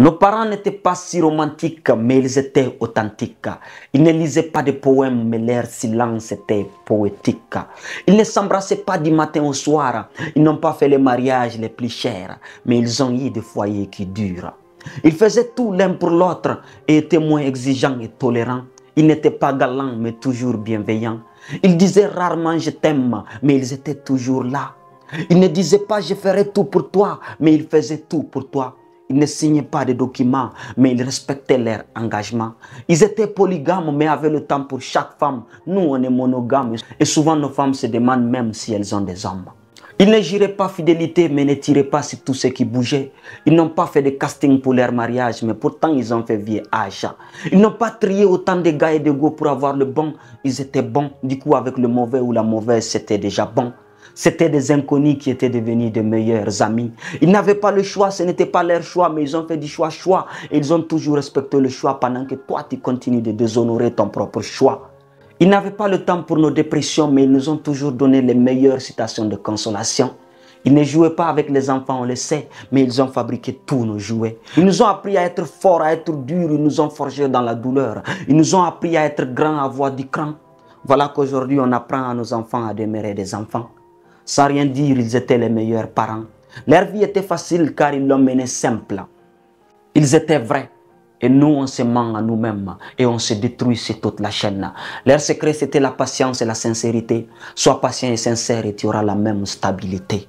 Nos parents n'étaient pas si romantiques, mais ils étaient authentiques. Ils ne lisaient pas de poèmes, mais leur silence était poétique. Ils ne s'embrassaient pas du matin au soir. Ils n'ont pas fait les mariages les plus chers, mais ils ont eu des foyers qui durent. Ils faisaient tout l'un pour l'autre et étaient moins exigeants et tolérants. Ils n'étaient pas galants, mais toujours bienveillants. Ils disaient rarement « je t'aime », mais ils étaient toujours là. Ils ne disaient pas « je ferai tout pour toi », mais ils faisaient tout pour toi. Ils ne signaient pas de documents, mais ils respectaient leur engagement. Ils étaient polygames, mais avaient le temps pour chaque femme. Nous, on est monogames. Et souvent, nos femmes se demandent même si elles ont des hommes. Ils ne juraient pas fidélité, mais ne tiraient pas sur tout ce qui bougeait. Ils n'ont pas fait de casting pour leur mariage, mais pourtant, ils ont fait vieux âge. Ils n'ont pas trié autant de gars et de go pour avoir le bon. Ils étaient bons. Du coup, avec le mauvais ou la mauvaise, c'était déjà bon. C'était des inconnus qui étaient devenus de meilleurs amis. Ils n'avaient pas le choix, ce n'était pas leur choix, mais ils ont fait du choix. Et ils ont toujours respecté le choix pendant que toi, tu continues de déshonorer ton propre choix. Ils n'avaient pas le temps pour nos dépressions, mais ils nous ont toujours donné les meilleures citations de consolation. Ils ne jouaient pas avec les enfants, on le sait, mais ils ont fabriqué tous nos jouets. Ils nous ont appris à être forts, à être durs, ils nous ont forgés dans la douleur. Ils nous ont appris à être grands, à avoir du cran. Voilà qu'aujourd'hui, on apprend à nos enfants à demeurer des enfants. Sans rien dire, ils étaient les meilleurs parents. Leur vie était facile car ils l'ont menée simple. Ils étaient vrais. Et nous, on se ment à nous-mêmes et on se détruit sur toute la chaîne. Leur secret, c'était la patience et la sincérité. Sois patient et sincère et tu auras la même stabilité.